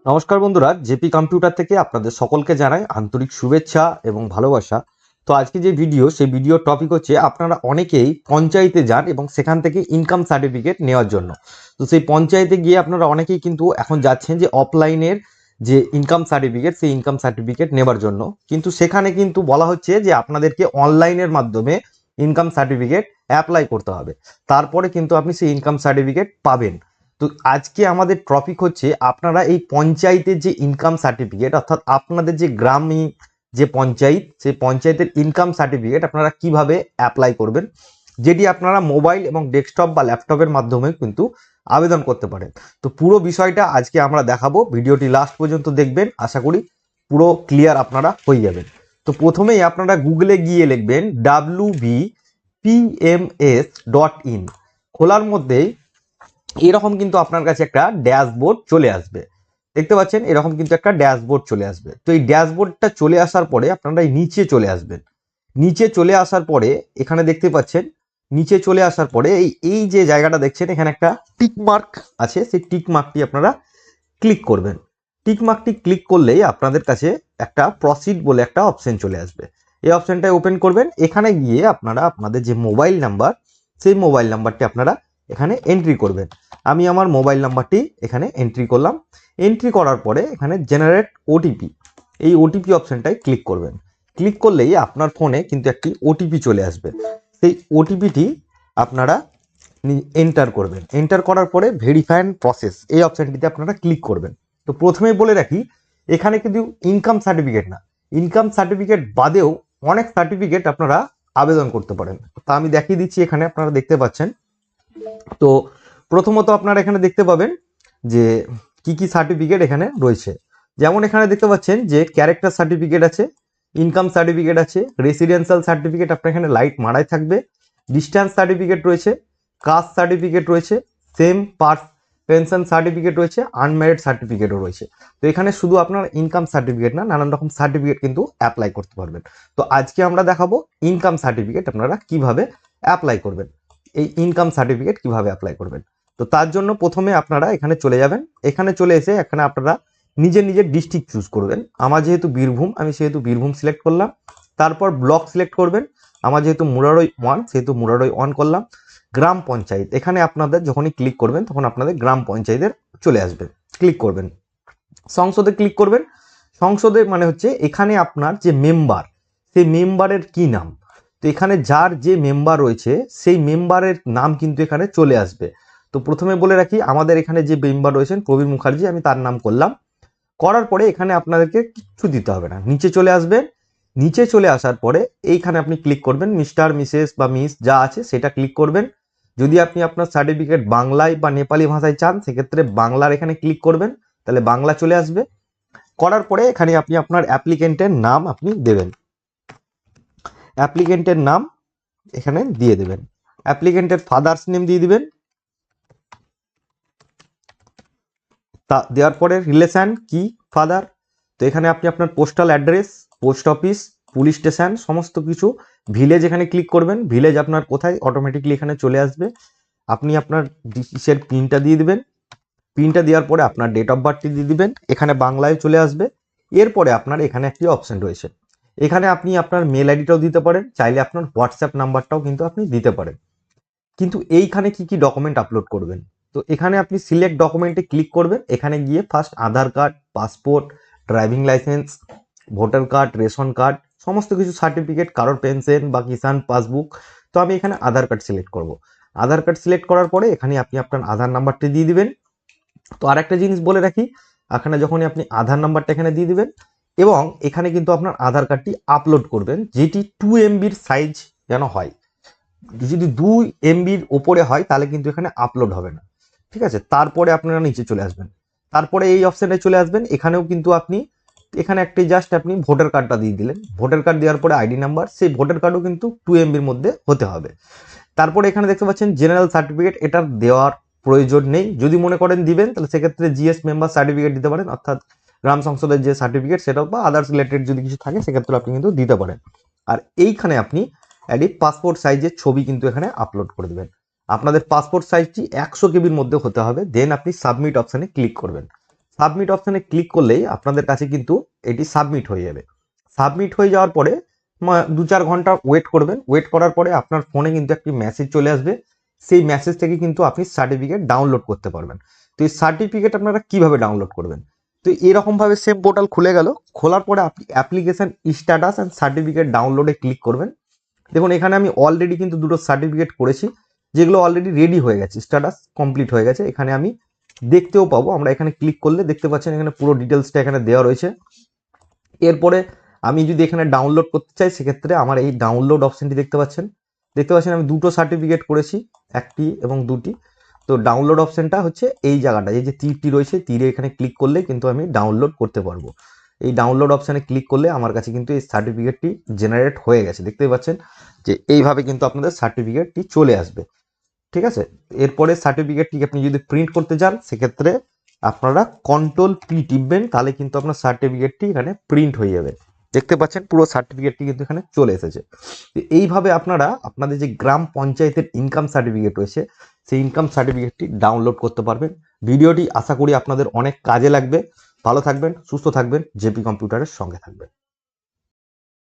নমস্কার বন্ধুরা, JP computer থেকে আপনাদের সকলকে জানাই আন্তরিক শুভেচ্ছা এবং ভালোবাসা। তো আজকে যে ভিডিও, সেই ভিডিওর টপিক হচ্ছে আপনারা অনেকেই পঞ্চায়েতে যান এবং সেখান থেকে ইনকাম সার্টিফিকেট নেওয়ার জন্য। তো সেই পঞ্চায়েতে গিয়ে আপনারা অনেকেই কিন্তু এখন যাচ্ছেন যে অফলাইনের যে ইনকাম সার্টিফিকেট, সেই ইনকাম সার্টিফিকেট নেবার জন্য, কিন্তু সেখানে কিন্তু বলা হচ্ছে যে আপনাদেরকে অনলাইনের মাধ্যমে ইনকাম সার্টিফিকেট অ্যাপ্লাই করতে হবে, তারপরে কিন্তু আপনি সেই ইনকাম সার্টিফিকেট পাবেন। তো আজকে আমাদের টপিক হচ্ছে আপনারা এই পঞ্চায়েতের যে ইনকাম সার্টিফিকেট, অর্থাৎ আপনাদের যে গ্রামে যে পঞ্চায়েত, সেই পঞ্চায়েতের ইনকাম সার্টিফিকেট আপনারা কিভাবে অ্যাপ্লাই করবেন, যেটি আপনারা মোবাইল এবং ডেস্কটপ বা ল্যাপটপের মাধ্যমে কিন্তু আবেদন করতে পারেন। তো পুরো বিষয়টা আজকে আমরা দেখাবো, ভিডিওটি লাস্ট পর্যন্ত দেখবেন, আশা করি পুরো ক্লিয়ার আপনারা হয়ে যাবেন। তো প্রথমেই আপনারা গুগলে গিয়ে লিখবেন wbpms.in। খোলার মধ্যেই এরকম কিন্তু আপনার কাছে একটা ড্যাশবোর্ড চলে আসবে। দেখতে পাচ্ছেন এরকম কিন্তু একটা ড্যাশবোর্ড চলে আসবে। তো এই ড্যাশবোর্ডটা চলে আসার পরে আপনারা নিচে চলে আসবেন। নিচে চলে আসার পরে এখানে দেখতে পাচ্ছেন, নিচে চলে আসার পরে এই যে জায়গাটা দেখছেন, এখানে একটা টিক মার্ক আছে, সেই টিক মার্কটি আপনারা ক্লিক করবেন। টিক মার্কটি ক্লিক করলেই আপনাদের কাছে একটা প্রসিড বলে একটা অপশন চলে আসবে। এই অপশনটাই ওপেন করবেন। এখানে গিয়ে আপনারা আপনাদের যে মোবাইল নাম্বার, সেই মোবাইল নাম্বারটি আপনারা এখানে এন্ট্রি করবেন। আমি আমার মোবাইল নাম্বারটি এখানে এন্ট্রি করলাম। এন্ট্রি করার পরে এখানে জেনারেট ওটিপি, এই ওটিপি অপশনটাই ক্লিক করবেন। ক্লিক করলেই আপনার ফোনে কিন্তু একটি ওটিপি চলে আসবে। সেই ওটিপিটি আপনারা এন্টার করবেন। এন্টার করার পরে ভেরিফাই অ্যান্ড প্রসেস, এই অপশনটিতে আপনারা ক্লিক করবেন। তো প্রথমেই বলে রাখি, এখানে কিন্তু ইনকাম সার্টিফিকেট না, ইনকাম সার্টিফিকেট বাদেও অনেক সার্টিফিকেট আপনারা আবেদন করতে পারেন। তা আমি দেখিয়ে দিচ্ছি, এখানে আপনারা দেখতে পাচ্ছেন। তো প্রথমত আপনারা এখানে দেখতে পাবেন যে কি কি সার্টিফিকেট এখানে রয়েছে। যেমন এখানে দেখতে পাচ্ছেন যে ক্যারেক্টার সার্টিফিকেট আছে, ইনকাম সার্টিফিকেট আছে, রেসিডেন্সিয়াল সার্টিফিকেট আপনার এখানে লাইট মারাই থাকবে, ডিস্টেন্স সার্টিফিকেট রয়েছে, কাস্ট সার্টিফিকেট রয়েছে, সেম পার্স পেনশন সার্টিফিকেট রয়েছে, আনম্যারিড সার্টিফিকেটও রয়েছে। তো এখানে শুধু আপনার ইনকাম সার্টিফিকেট না, নানান রকম সার্টিফিকেট কিন্তু অ্যাপ্লাই করতে পারবেন। তো আজকে আমরা দেখাবো ইনকাম সার্টিফিকেট আপনারা কিভাবে অ্যাপ্লাই করবেন, এই ইনকাম সার্টিফিকেট কিভাবে অ্যাপ্লাই করবেন। তো তার জন্য প্রথমে আপনারা এখানে চলে যাবেন। এখানে চলে এসে এখানে আপনারা নিজের নিজের ডিস্ট্রিক্ট চুজ করবেন। আমার যেহেতু বীরভূম, আমি সেহেতু বীরভূম সিলেক্ট করলাম। তারপর ব্লক সিলেক্ট করবেন। আমার যেহেতু মুরারই 1, সেহেতু মুরারই 1 করলাম। গ্রাম পঞ্চায়েত, এখানে আপনাদের যখনই ক্লিক করবেন তখন আপনাদের গ্রাম পঞ্চায়েতের চলে আসবে, ক্লিক করবেন। সংসদে ক্লিক করবেন। সংসদে মানে হচ্ছে এখানে আপনার যে মেম্বার, সেই মেম্বারের কি নাম। তো এখানে যার যে মেম্বার রয়েছে সেই মেম্বারের নাম কিন্তু এখানে চলে আসবে। তো প্রথমে বলে রাখি, আমাদের এখানে যে মেম্বার রয়েছেন প্রবীর মুখার্জি, আমি তার নাম করলাম। করার পরে এখানে আপনাদেরকে কিচ্ছু দিতে হবে না, নিচে চলে আসবেন। নিচে চলে আসার পরে এইখানে আপনি ক্লিক করবেন, মিস্টার মিসেস বা মিস যা আছে সেটা ক্লিক করবেন। যদি আপনি আপনার সার্টিফিকেট বাংলায় বা নেপালি ভাষায় চান, সেক্ষেত্রে বাংলার এখানে ক্লিক করবেন, তাহলে বাংলা চলে আসবে। করার পরে এখানে আপনি আপনার অ্যাপ্লিকেন্টের নাম আপনি দেবেন, অ্যাপ্লিকেন্টের নাম এখানে দিয়ে দেবেন। অ্যাপ্লিকেন্টের ফাদার্স নেম দিয়ে দিবেন। তা দেওয়ার পরে রিলেশন কি, ফাদার। তো এখানে আপনি আপনার postal address, post office, police station, সমস্ত কিছু। ভিলেজ এখানে ক্লিক করবেন, ভিলেজ আপনার কোথায় অটোমেটিকলি এখানে চলে আসবে। আপনি আপনার ডিসের পিনটা দিয়ে দিবেন। পিনটা দেওয়ার পরে আপনার ডেট অফ বার্থটি দিয়ে দিবেন, এখানে বাংলায় চলে আসবে। এরপরে আপনার এখানে একটি অপশন রয়েছে, এখানে আপনি আপনার মেল আইডিটাও দিতে পারেন, চাইলে আপনার হোয়াটসঅ্যাপ নাম্বারটাও কিন্তু আপনি দিতে পারেন। কিন্তু এইখানে কি কি ডকুমেন্ট আপলোড করবেন, তো এখানে আপনি সিলেক্ট ডকুমেন্টে ক্লিক করবেন। এখানে গিয়ে first Aadhaar card, passport, driving licence, voter card, ration card, সমস্ত কিছু সার্টিফিকেট, কারোর পেনশন বা কিষাণ পাসবুক। তো আমি এখানে আধার কার্ড সিলেক্ট করব। আধার কার্ড সিলেক্ট করার পরে এখানে আপনি আপনার আধার নাম্বারটি দিয়ে দিবেন। তো আরেকটা জিনিস বলে রাখি, এখানে যখনই আপনি আধার নাম্বারটা এখানে দিয়ে দিবেন এবং এখানে কিন্তু আপনার আধার কার্ডটি আপলোড করবেন, যেটি 2 MBর সাইজ যেন হয়। যদি 2 MBর ওপরে হয় তাহলে কিন্তু এখানে আপলোড হবে না, ঠিক আছে। তারপরে আপনারা নিচে চলে আসবেন, তারপরে এই অপশানে চলে আসবেন। এখানেও কিন্তু আপনি এখানে একটি জাস্ট আপনি ভোটার কার্ডটা দিয়ে দিলেন। ভোটার কার্ড দেওয়ার পরে আইডি নাম্বার, সেই ভোটার কার্ডও কিন্তু 2 MBর মধ্যে হতে হবে। তারপরে এখানে দেখতে পাচ্ছেন জেনারেল সার্টিফিকেট, এটা দেওয়ার প্রয়োজন নেই। যদি মনে করেন দিবেন তাহলে সেক্ষেত্রে জিএস মেম্বার সার্টিফিকেট দিতে পারেন, অর্থাৎ গ্রাম সংসদের যে সার্টিফিকেট সেটাও, বা আদার্স রিলেটেড যদি কিছু থাকে সেক্ষেত্রে আপনি কিন্তু দিতে পারেন। আর এইখানে আপনি একটি পাসপোর্ট সাইজের ছবি কিন্তু এখানে আপলোড করে দেবেন। আপনাদের পাসপোর্ট সাইজটি 100 কেবির মধ্যে হতে হবে। দেন আপনি সাবমিট অপশানে ক্লিক করবেন। সাবমিট অপশানে ক্লিক করলেই আপনাদের কাছে কিন্তু এটি সাবমিট হয়ে যাবে। সাবমিট হয়ে যাওয়ার পরে 2-4 ঘন্টা ওয়েট করবেন। ওয়েট করার পরে আপনার ফোনে কিন্তু একটি মেসেজ চলে আসবে। সেই মেসেজ থেকে কিন্তু আপনি সার্টিফিকেট ডাউনলোড করতে পারবেন। তো এই সার্টিফিকেট আপনারা কিভাবে ডাউনলোড করবেন? তো এরকমভাবে সেম পোর্টাল খুলে গেল। খোলার পরে আপনি অ্যাপ্লিকেশন স্ট্যাটাস অ্যান্ড সার্টিফিকেট ডাউনলোডে ক্লিক করবেন। দেখুন এখানে আমি অলরেডি কিন্তু দুটো সার্টিফিকেট করেছি, যেগুলো অলরেডি রেডি হয়ে গেছে, স্ট্যাটাস কমপ্লিট হয়ে গেছে। এখানে আমি দেখতেও পাবো, আমরা এখানে ক্লিক করলে দেখতে পাচ্ছেন এখানে পুরো ডিটেলসটা এখানে দেওয়া রয়েছে। এরপরে আমি যদি এখানে ডাউনলোড করতে চাই, সেক্ষেত্রে আমার এই ডাউনলোড অপশনটি দেখতে পাচ্ছেন আমি দুটো সার্টিফিকেট করেছি, একটি এবং দুটি। তো ডাউনলোড অপশনটা হচ্ছে এই জায়গাটা, এই যে তীরটি রয়েছে, তীরে এখানে ক্লিক করলে কিন্তু আমি ডাউনলোড করতে পারবো। এই ডাউনলোড অপশানে ক্লিক করলে আমার কাছে কিন্তু এই সার্টিফিকেটটি জেনারেট হয়ে গেছে। দেখতেই পাচ্ছেন যে এইভাবে কিন্তু আপনাদের সার্টিফিকেটটি চলে আসবে। ঠিক আছে, এরপরে সার্টিফিকেটটি আপনি যদি প্রিন্ট করতে চান, সেক্ষেত্রে আপনারা Ctrl+P টিপবেন, তাহলে কিন্তু আপনার সার্টিফিকেটটি এখানে প্রিন্ট হয়ে যাবে। দেখতে পাচ্ছেন পুরো সার্টিফিকেটটি কিন্তু এখানে চলে এসেছে। এইভাবে আপনারা আপনাদের যে গ্রাম পঞ্চায়েতের ইনকাম সার্টিফিকেট রয়েছে, সেই ইনকাম সার্টিফিকেটটি ডাউনলোড করতে পারবেন। ভিডিওটি আশা করি আপনাদের অনেক কাজে লাগবে। ভালো থাকবেন, সুস্থ থাকবেন, জেপি কম্পিউটারের সঙ্গে থাকবেন।